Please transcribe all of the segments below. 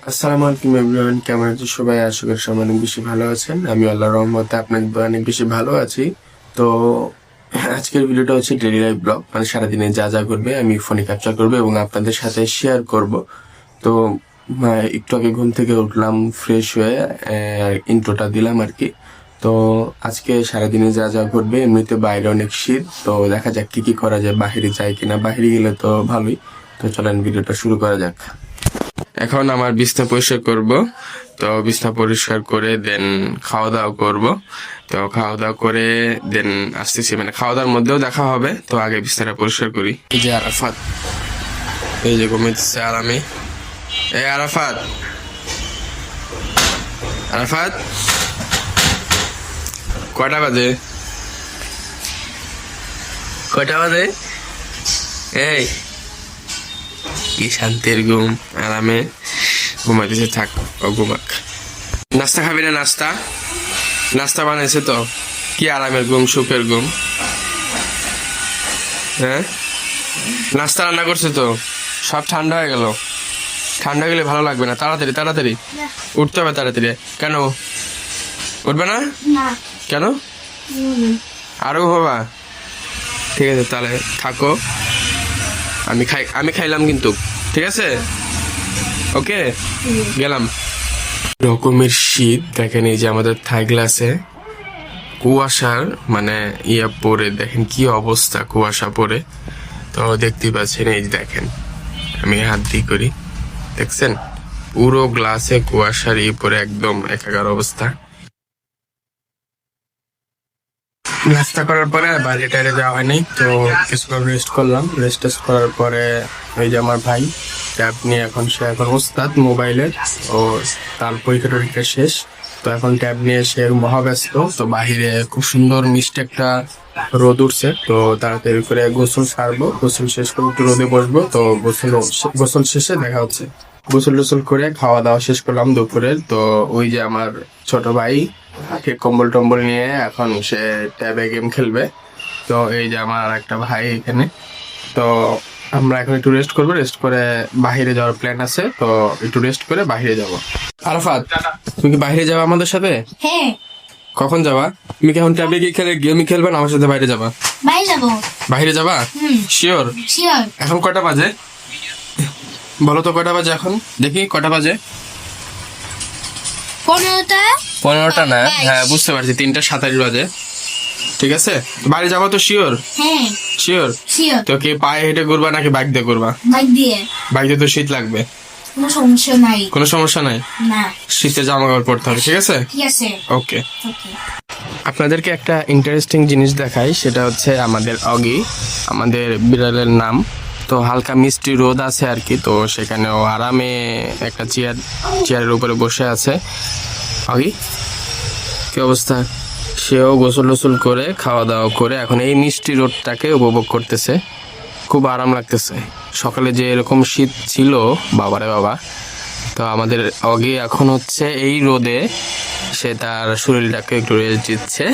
আসসালামু আলাইকুম এভরিওয়ান, কেমন আছেন সবাই? আশা করি সবাই অনেক বেশি ভালো আছেন। আমি আল্লাহর রহমতে আপনাদের অনেক বেশি ভালো আছি। তো আজকের ভিডিওটা হচ্ছে ডেইলি লাইফ ব্লগ, মানে সারাদিনে যা যা করবে আমি ফোনে ক্যাপচার করবো এবং আপনাদের সাথে শেয়ার করব। তো একটু আগে ঘুম থেকে উঠলাম, ফ্রেশ হয়ে ইন্ট্রোটা দিলাম আর কি। তো আজকে সারাদিনে যা যা ঘটবে, এমনিতে বাইরে অনেক শীত, তো দেখা যাক কি কি করা যায়, বাহিরে যাই কিনা। বাহিরে গেলে তো ভালোই। তো চলেন ভিডিওটা শুরু করা যাক। এখন আমার বিছনা পরিষ্কার করব। তো বিছনা পরিষ্কার করে দেন খাওয়া দাওয়া করব। তো খাওয়া দাওয়া করে দেন আসতেছি, মানে খাওয়া দাওয়ার মধ্যেও দেখা হবে। তো আগে বিছনাটা পরিষ্কার করি। এই যে আরাফাত, এই যে ঘুমাইতেছে আরামে। এই আরাফাত, আরাফাত কয়টা বাজে? কয়টা বাজে? এই কি শান্তির ঘুম, আরামে ঘুমাইতেছে। থাক, ও ঘুমাক। নাস্তা খাবি না? নাস্তা নাস্তা বানাইছে তো। কি আরামের ঘুম, সুখের ঘুম। হ্যাঁ, নাস্তা রান্না করছে তো, সব ঠান্ডা হয়ে গেল। ঠান্ডা গেলে ভালো লাগবে না। তাড়াতাড়ি তাড়াতাড়ি উঠতে হবে, তাড়াতাড়ি। কেন উঠবে না? কেন? আরো বাবা, ঠিক আছে তাহলে থাকো। আমি খাইলাম কিন্তু, ঠিক আছে? ওকে, গেলাম। রকমের শীত দেখেন, এই যে আমাদের থাই গ্লাসে কুয়াশার মানে পরে দেখেন কি অবস্থা, কুয়াশা পরে। তো দেখতে পাচ্ছেন, এই যে দেখেন, আমি হাত দিয়ে করি, দেখছেন পুরো গ্লাসে কুয়াশার পরে একদম একাকার অবস্থা। নাস্তা করার পরে বাইরে টাইরে যাওয়া হয়নি, তো কিছুক্ষণ রেস্ট করলাম। রেস্ট করার পরে ওই যে আমার ভাই ট্যাব নিয়ে, সে এখন ওস্তাদ মোবাইলের, ও তার পরীক্ষা টরীক্ষা শেষ। তো এখন ট্যাব নিয়ে সে মহাব্যস্ত। তো বাহিরে খুব সুন্দর মিষ্টি একটা রোদ উঠছে, তো তাড়াতাড়ি করে গোসল সারবো। গোসল শেষ করে একটু রোদে বসবো। তো গোসল শেষে দেখা হচ্ছে। গোসল টোসল করে খাওয়া দাওয়া শেষ করলাম দুপুরের। তো ওই যে আমার ছোট ভাই কম্বল টম্বল নিয়ে এখন সে ট্যাবে গেম খেলবে। তো এই যে আমার আর একটা ভাই এখানে। তো আমরা এখন একটু রেস্ট করবো। রেস্ট করে বাহিরে যাওয়ার প্ল্যান আছে। তো একটু রেস্ট করে বাহিরে যাব। আরাফাত, তুমি কি বাহিরে যাবা আমাদের সাথে? হ্যাঁ। কখন যাবা? তুমি কি এখন ট্যাবে গিয়ে গেমই খেলবে না আমার সাথে বাইরে যাবা? বাইরে যাবো। বাহিরে যাবা? শিওর? শিওর। এখন কয়টা বাজে বলো তো? কয়টা বাজে এখন? দেখি কয়টা বাজে। 15টা না? হ্যাঁ বুঝতে পারছি, 3:27 বাজে। ঠিক আছে, বাইরে যাবো তো? শিওর? হ্যাঁ শিওর। শিওর। তো কি পায়ে হেঁটে ঘুরবা নাকি বাইক দিয়ে ঘুরবা? বাইক দিয়ে। বাইক দিয়ে তো শীত লাগবে। কোনো সমস্যা নাই। কোনো সমস্যা নাই? না। শীতে জামা কাপড় পরতে হবে, ঠিক আছে? ঠিক আছে। ওকে। আপনাদেরকে একটা ইন্টারেস্টিং জিনিস দেখাই, সেটা হচ্ছে আমাদের অগি, আমাদের বিড়ালের নাম। তো হালকা মিষ্টি রোদ আছে আর কি, তো সেখানে ও আরামে একটা চেয়ারের উপরে বসে আছে। অগি, কি অবস্থা? সেও গোসল টোসল করে খাওয়া দাওয়া করে এখন এই মিষ্টি রোদটাকে উপভোগ করতেছে। খুব আরাম লাগতেছে। সকালে যে এরকম শীত ছিল, বাবারে বাবা। তো আমাদের অগি এখন হচ্ছে এই রোদে সে তার শরীরটাকে একটু রেস্ট দিচ্ছে।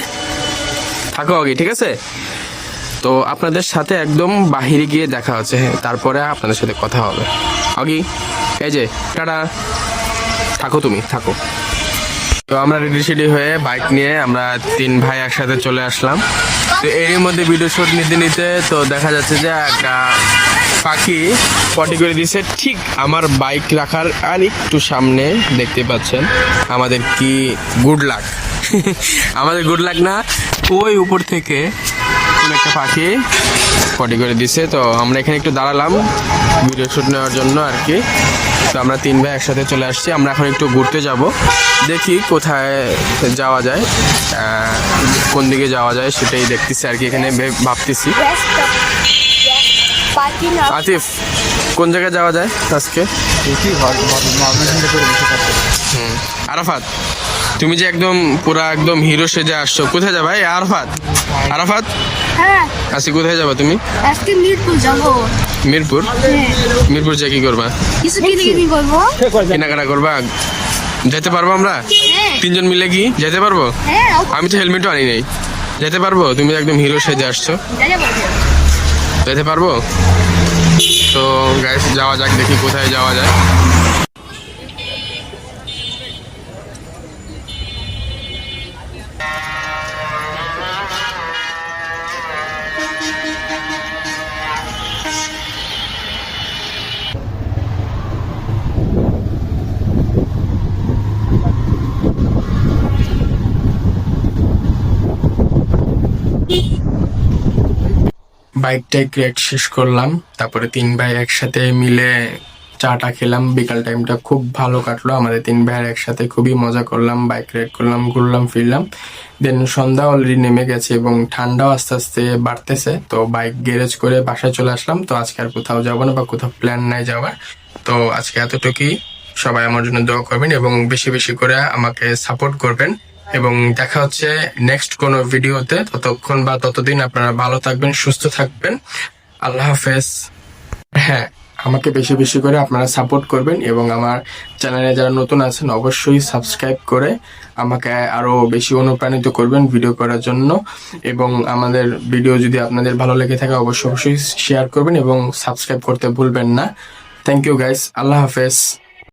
থাকো অগি, ঠিক আছে? তো আপনাদের সাথে একদম বাহিরে গিয়ে দেখা হচ্ছে। হ্যাঁ, তারপরে আপনাদের সাথে কথা হবে। অগি, এই যে টাটা, থাকো, তুমি থাকো। তো আমরা রেডি হয়ে বাইক নিয়ে আমরা 3 ভাই একসাথে চলে আসলাম। তো এরই মধ্যে ভিডিও শুট নিতে নিতে তো দেখা যাচ্ছে যে একটা পাখি পটি করে দিয়েছে ঠিক আমার বাইক রাখার আর একটু সামনে। দেখতে পাচ্ছেন আমাদের কি গুড লাক। আমাদের গুড লাক না, ওই উপর থেকে কোন একটা পাখি পটি করে দিছে। তো আমরা এখানে একটু দাঁড়ালাম ভিডিও শুট নেওয়ার জন্য আর কি। তো আমরা 3 ভাই একসাথে চলে আসছি। আমরা এখন একটু ঘুরতে যাব, দেখি কোথায় যাওয়া যায়, কোন দিকে যাওয়া যায় সেটাই দেখতেছি আর কি। এখানে ভাবতেছি আতিফ, কোন জায়গায় যাওয়া যায় আজকে? আরাফাত, তুমি যে একদম পুরা একদম হিরো সেজে আসছো, কোথায় যাবা? আরাফাত, আরাফাত, হ্যাঁ আজকে কোথায় যাবা তুমি? আজকে মিরপুর যাবো। মিরপুর? মিরপুর যা কি করবা? কিছু কিনে করবো। কেনাকাটা করবা? যেতে পারবো আমরা 3 জন মিলে? কি যেতে পারবো? হ্যাঁ, আমি তো হেলমেটও আনি নাই। যেতে পারবো? তুমি একদম হিরো সেজে আসছো, যেতে পারবো? তো গাইস যাওয়া যাক, দেখি কোথায় যাওয়া যায়। বাইকটাই রাইড শেষ করলাম, তারপরে 3 ভাই একসাথে মিলে চাটা খেলাম। বিকাল টাইমটা খুব ভালো কাটলো আমাদের 3 ভাইয়ের একসাথে, খুবই মজা করলাম, বাইক রাইড করলাম, ঘুরলাম ফিরলাম। দেন সন্ধ্যা অলরেডি নেমে গেছে এবং ঠান্ডাও আস্তে আস্তে বাড়তেছে। তো বাইক গ্যারেজ করে বাসায় চলে আসলাম। তো আজকে আর কোথাও যাবো না বা কোথাও প্ল্যান নাই যাওয়ার। তো আজকে এতটুকুই। সবাই আমার জন্য দোয়া করবেন এবং বেশি বেশি করে আমাকে সাপোর্ট করবেন, এবং দেখা হচ্ছে নেক্সট কোনো ভিডিওতে। ততক্ষণ বা ততদিন আপনারা ভালো থাকবেন, সুস্থ থাকবেন। আল্লাহ হাফেজ। হ্যাঁ, আমাকে বেশি বেশি করে আপনারা সাপোর্ট করবেন এবং আমার চ্যানেলে যারা নতুন আছেন অবশ্যই সাবস্ক্রাইব করে আমাকে আরো বেশি অনুপ্রাণিত করবেন ভিডিও করার জন্য। এবং আমাদের ভিডিও যদি আপনাদের ভালো লেগে থাকে অবশ্যই শেয়ার করবেন এবং সাবস্ক্রাইব করতে ভুলবেন না। থ্যাংক ইউ গাইস, আল্লাহ হাফেজ।